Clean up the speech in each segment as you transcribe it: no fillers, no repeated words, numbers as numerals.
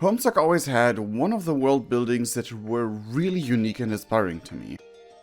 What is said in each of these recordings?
Homestuck always had one of the world buildings that were really unique and inspiring to me.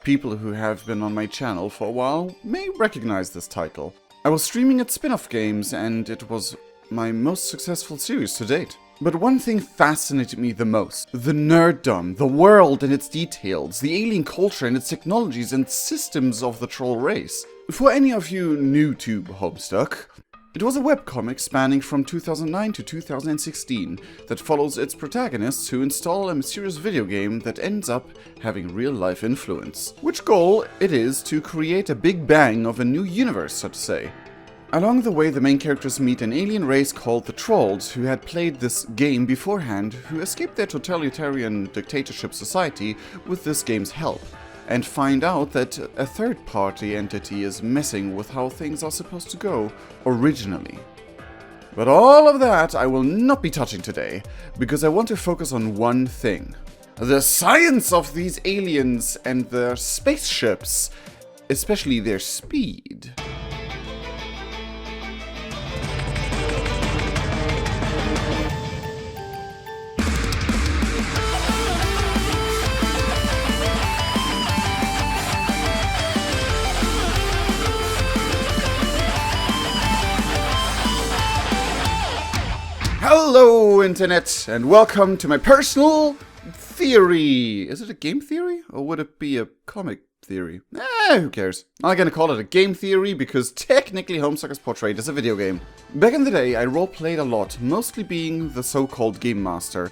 People who have been on my channel for a while may recognize this title. I was streaming its spin-off games and it was my most successful series to date. But one thing fascinated me the most: the nerddom, the world and its details, the alien culture and its technologies and systems of the troll race. For any of you new to Homestuck, it was a webcomic spanning from 2009 to 2016 that follows its protagonists who install a mysterious video game that ends up having real-life influence. Which goal it is to create a big bang of a new universe, so to say. Along the way, the main characters meet an alien race called the Trolls, who had played this game beforehand, who escaped their totalitarian dictatorship society with this game's help, and find out that a third-party entity is messing with how things are supposed to go originally. But all of that I will not be touching today, because I want to focus on one thing: the science of these aliens and their spaceships, especially their speed. Hello Internet, and welcome to my personal theory. Is it a game theory, or would it be a comic theory? Who cares? I'm gonna call it a game theory because technically Homestuck is portrayed as a video game. Back in the day, I roleplayed a lot, mostly being the so-called game master.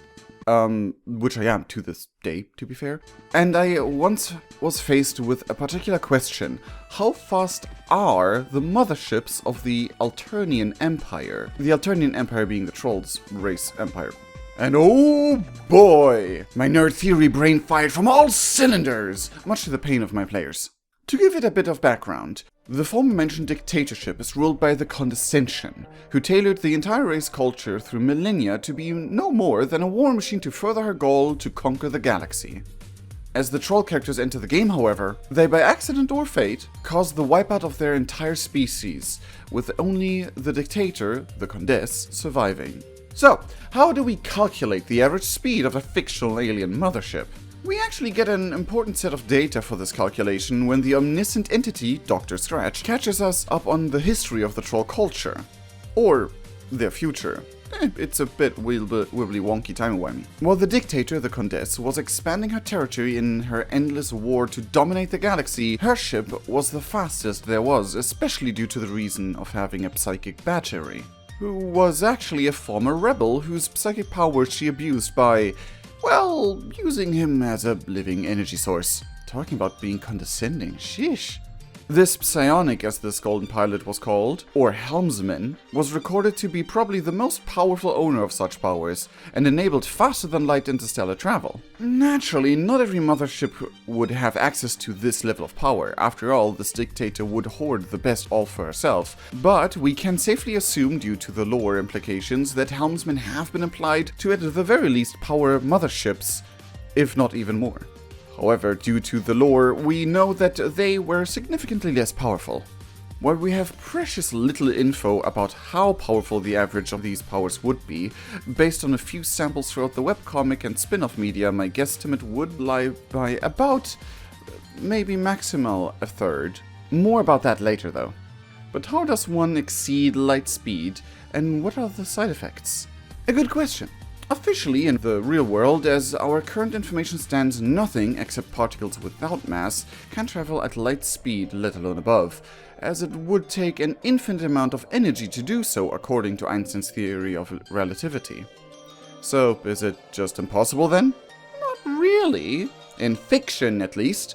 Which I am to this day, to be fair. And I once was faced with a particular question: how fast are the motherships of the ALTERNIAN Empire? The ALTERNIAN Empire being the Trolls race empire. And oh boy! My nerd theory brain fired from all cylinders, much to the pain of my players. To give it a bit of background, the former mentioned dictatorship is ruled by the Condescension, who tailored the entire race culture through millennia to be no more than a war machine to further her goal to conquer the galaxy. As the troll characters enter the game, however, they by accident or fate cause the wipeout of their entire species, with only the dictator, the Condes, surviving. So, how do we calculate the average speed of a fictional alien mothership? We actually get an important set of data for this calculation when the omniscient entity, Dr. Scratch, catches us up on the history of the troll culture. Or their future. It's a bit wibbly wonky timey-wimey. While the dictator, the Condess, was expanding her territory in her endless war to dominate the galaxy, her ship was the fastest there was, especially due to the reason of having a psychic battery, who was actually a former rebel whose psychic powers she abused by, well, using him as a living energy source. Talking about being condescending, sheesh. This psionic, as this golden pilot was called, or helmsman, was recorded to be probably the most powerful owner of such powers, and enabled faster-than-light interstellar travel. Naturally, not every mothership would have access to this level of power. After all, this dictator would hoard the best all for herself. But we can safely assume, due to the lore implications, that helmsmen have been applied to at the very least power motherships, if not even more. However, due to the lore, we know that they were significantly less powerful. While we have precious little info about how powerful the average of these powers would be, based on a few samples throughout the webcomic and spin-off media, my guesstimate would lie by about, maybe maximal, a third. More about that later though. But how does one exceed light speed, and what are the side effects? A good question. Officially, in the real world, as our current information stands, nothing, except particles without mass, can travel at light speed, let alone above, as it would take an infinite amount of energy to do so, according to Einstein's theory of relativity. So, is it just impossible then? Not really. In fiction, at least.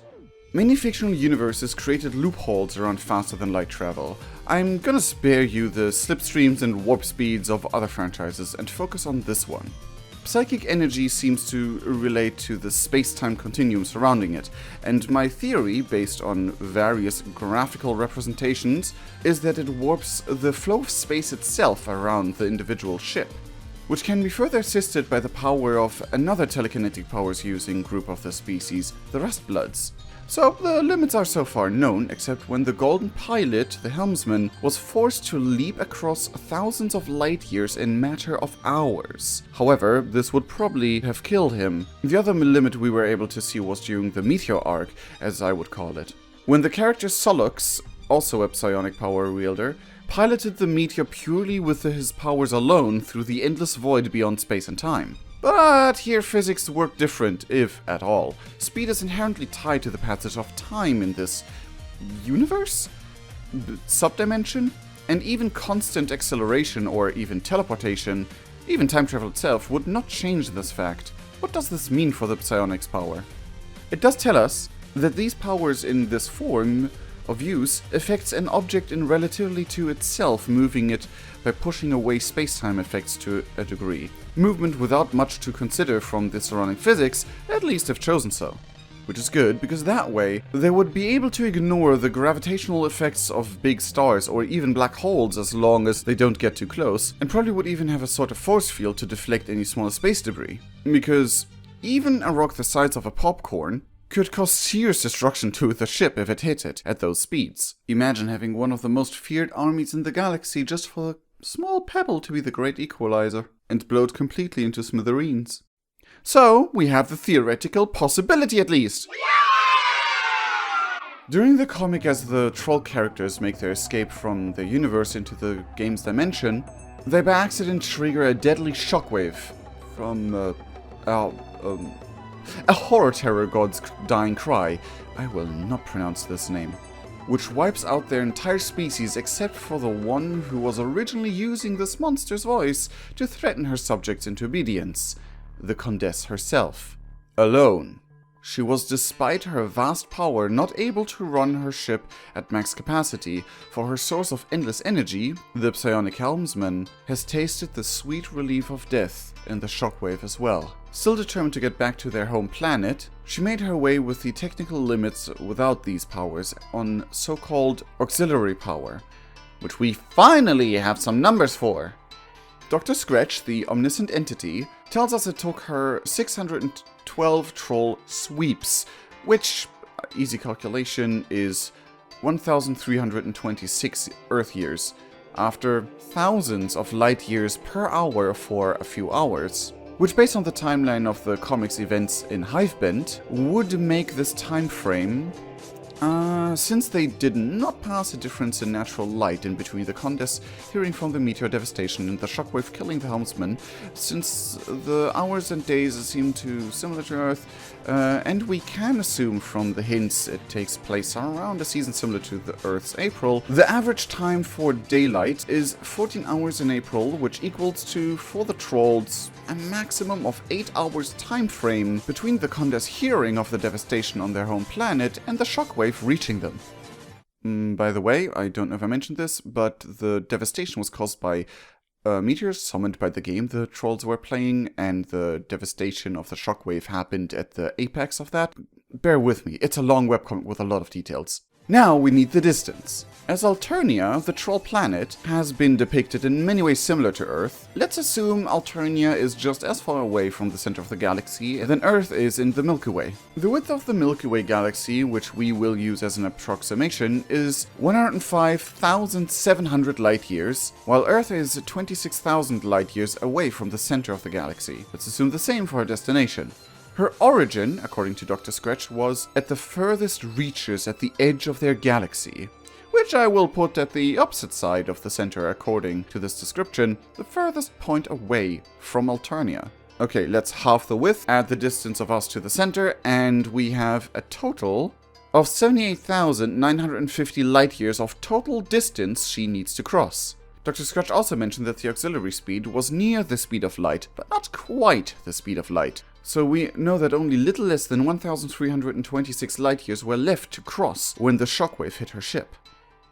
Many fictional universes created loopholes around faster-than-light travel. I'm gonna spare you the slipstreams and warp speeds of other franchises and focus on this one. Psychic energy seems to relate to the space-time continuum surrounding it, and my theory, based on various graphical representations, is that it warps the flow of space itself around the individual ship, which can be further assisted by the power of another telekinetic powers-using group of the species, the Rustbloods. So the limits are so far known, except when the golden pilot, the helmsman, was forced to leap across thousands of light years in matter of hours. However, this would probably have killed him. The other limit we were able to see was during the meteor arc, as I would call it. When the character Solux, also a psionic power wielder, piloted the meteor purely with his powers alone through the endless void beyond space and time. But here physics work different, if at all. Speed is inherently tied to the passage of time in this universe? Subdimension? And even constant acceleration or even teleportation, even time travel itself, would not change this fact. What does this mean for the psionics power? It does tell us that these powers in this form of use affects an object in relativity to itself, moving it by pushing away space-time effects to a degree. Movement without much to consider from the surrounding physics, at least if chosen so. Which is good, because that way they would be able to ignore the gravitational effects of big stars or even black holes as long as they don't get too close, and probably would even have a sort of force field to deflect any smaller space debris. Because even a rock the size of a popcorn could cause serious destruction to the ship if it hit it at those speeds. Imagine having one of the most feared armies in the galaxy just for a small pebble to be the great equalizer and blow it completely into smithereens. So, we have the theoretical possibility at least. During the comic, as the troll characters make their escape from their universe into the game's dimension, they by accident trigger a deadly shockwave from a horror terror god's dying cry. I will not pronounce this name. Which wipes out their entire species except for the one who was originally using this monster's voice to threaten her subjects into obedience, the Condess herself. Alone. She was, despite her vast power, not able to run her ship at max capacity, for her source of endless energy, the psionic helmsman, has tasted the sweet relief of death in the shockwave as well. Still determined to get back to their home planet, she made her way with the technical limits without these powers on so-called auxiliary power, which we finally have some numbers for. Dr. Scratch, the omniscient entity, tells us it took her 612 troll sweeps, which, easy calculation, is 1,326 Earth years, after thousands of light years per hour for a few hours. Which, based on the timeline of the comics events in Hivebent, would make this time frame, since they did not pass a difference in natural light in between the Condess hearing from the meteor devastation and the shockwave killing the helmsman, since the hours and days seem too similar to Earth, and we can assume from the hints it takes place around a season similar to the Earth's April, the average time for daylight is 14 hours in April, which equals to, for the trolls, a maximum of 8 hours time frame between the Condess hearing of the devastation on their home planet and the shockwave reaching them. By the way, I don't know if I mentioned this, but the devastation was caused by meteors summoned by the game the trolls were playing, and the devastation of the shockwave happened at the apex of that. Bear with me, it's a long webcomic with a lot of details. Now we need the distance. As Alternia, the troll planet, has been depicted in many ways similar to Earth, let's assume Alternia is just as far away from the center of the galaxy than Earth is in the Milky Way. The width of the Milky Way galaxy, which we will use as an approximation, is 105,700 light years, while Earth is 26,000 light years away from the center of the galaxy. Let's assume the same for our destination. Her origin, according to Dr. Scratch, was at the furthest reaches at the edge of their galaxy, which I will put at the opposite side of the center according to this description, the furthest point away from Alternia. Okay, let's halve the width, add the distance of us to the center, and we have a total of 78,950 light years of total distance she needs to cross. Dr. Scratch also mentioned that the auxiliary speed was near the speed of light, but not quite the speed of light. So we know that only little less than 1,326 light years were left to cross when the shockwave hit her ship.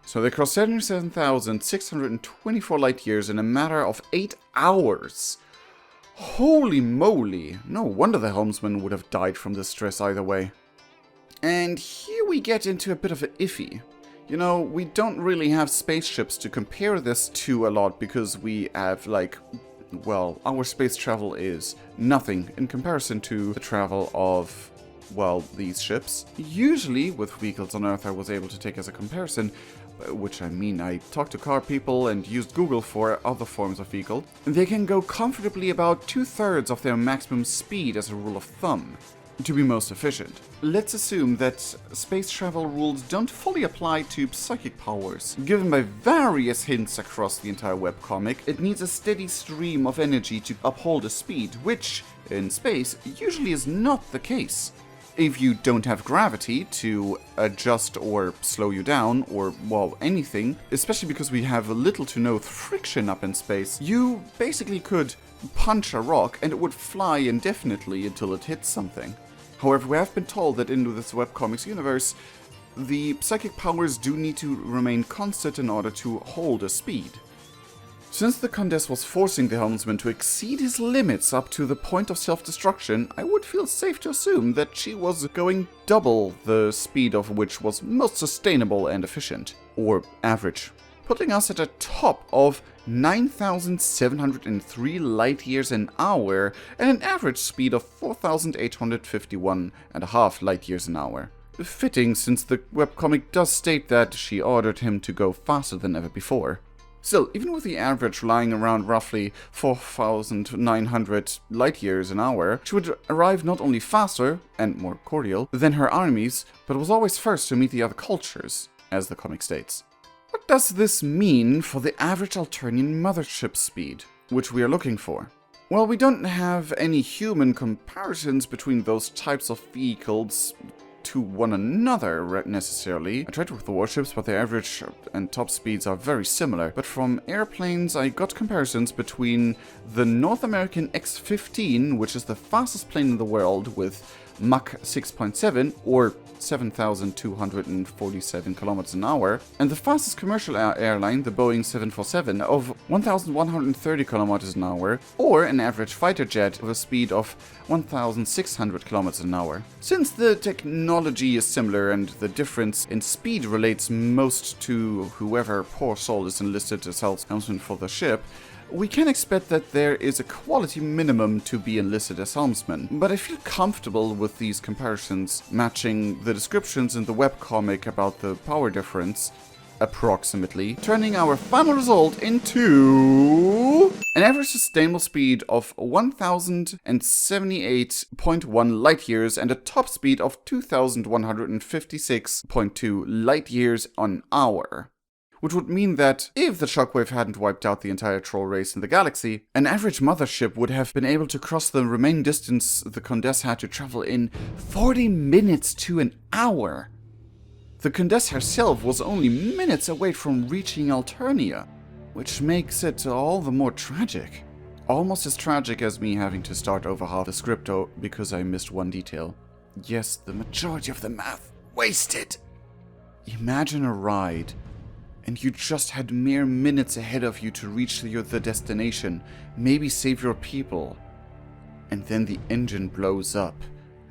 So they crossed 77,624 light years in a matter of 8 hours. Holy moly! No wonder the helmsman would have died from the stress either way. And here we get into a bit of an iffy. You know, we don't really have spaceships to compare this to a lot because we have, like, well, our space travel is nothing in comparison to the travel of well, these ships. Usually, with vehicles on Earth I was able to take as a comparison, which I mean I talked to car people and used Google for other forms of vehicle, they can go comfortably about 2/3 of their maximum speed as a rule of thumb, to be most efficient. Let's assume that space travel rules don't fully apply to psychic powers. Given by various hints across the entire webcomic, it needs a steady stream of energy to uphold a speed, which, in space, usually is not the case. If you don't have gravity to adjust or slow you down, or, well, anything, especially because we have little to no friction up in space, you basically could punch a rock and it would fly indefinitely until it hits something. However, we have been told that in this webcomics universe, the psychic powers do need to remain constant in order to hold a speed. Since the Condess was forcing the helmsman to exceed his limits up to the point of self-destruction, I would feel safe to assume that she was going double the speed of which was most sustainable and efficient, or average, putting us at a top of 9,703 light years an hour and an average speed of 4,851.5 light years an hour. Fitting, since the webcomic does state that she ordered him to go faster than ever before. Still, even with the average lying around roughly 4,900 light years an hour, she would arrive not only faster, and more cordial, than her armies, but was always first to meet the other cultures, as the comic states. What does this mean for the average Alternian mothership speed, which we are looking for? Well, we don't have any human comparisons between those types of vehicles to one another necessarily. I tried with the warships, but their average and top speeds are very similar. But from airplanes, I got comparisons between the North American X-15, which is the fastest plane in the world with Mach 6.7 or 7,247 kilometers an hour, and the fastest commercial airline, the Boeing 747, of 1,130 kilometers an hour, or an average fighter jet with a speed of 1,600 kilometers an hour. Since the technology is similar and the difference in speed relates most to whoever poor soul is enlisted as helmsman for the ship, we can expect that there is a quality minimum to be enlisted as helmsman, but I feel comfortable with these comparisons matching the descriptions in the webcomic about the power difference, approximately, turning our final result into an average sustainable speed of 1,078.1 light years and a top speed of 2,156.2 light years an hour. Which would mean that if the shockwave hadn't wiped out the entire troll race in the galaxy, an average mothership would have been able to cross the remaining distance the Condess had to travel in 40 minutes to an hour. The Condess herself was only minutes away from reaching Alternia, which makes it all the more tragic. Almost as tragic as me having to start over half the script because I missed one detail. Yes, the majority of the math wasted. Imagine a ride and you just had mere minutes ahead of you to reach the destination, maybe save your people. And then the engine blows up,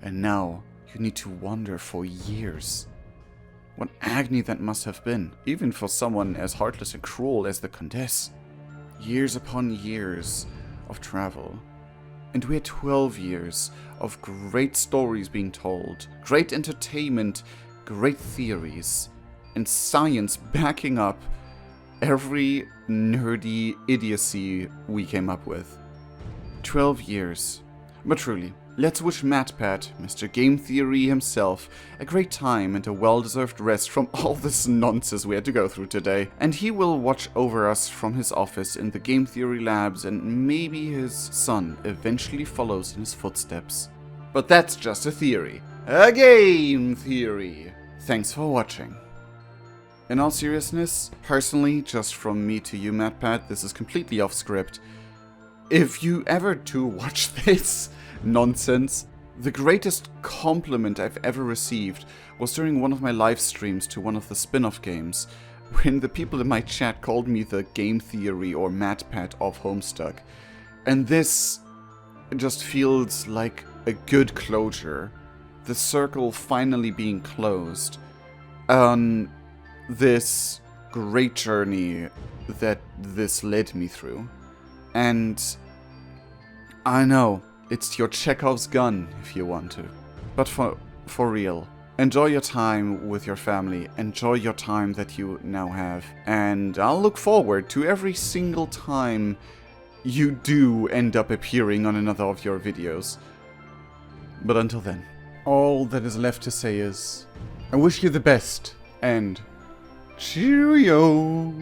and now you need to wander for years. What agony that must have been, even for someone as heartless and cruel as the Condess. Years upon years of travel. And we had 12 years of great stories being told, great entertainment, great theories, and science backing up every nerdy idiocy we came up with. 12 years. But truly, let's wish Matpat, Mr. Game Theory himself, a great time and a well-deserved rest from all this nonsense we had to go through today. And he will watch over us from his office in the Game Theory labs, and maybe his son eventually follows in his footsteps. But that's just a theory. A game theory. Thanks for watching. In all seriousness, personally, just from me to you, Matpat, this is completely off script. If you ever do watch this nonsense, the greatest compliment I've ever received was during one of my live streams to one of the spin-off games, when the people in my chat called me the Game Theory or Matpat of Homestuck. And this just feels like a good closure. The circle finally being closed on this great journey that this led me through. And I know, it's your Chekhov's gun if you want to. But for for real. Enjoy your time with your family. Enjoy your time that you now have. And I'll look forward to every single time you do end up appearing on another of your videos. But until then, all that is left to say is, I wish you the best, and cheerio!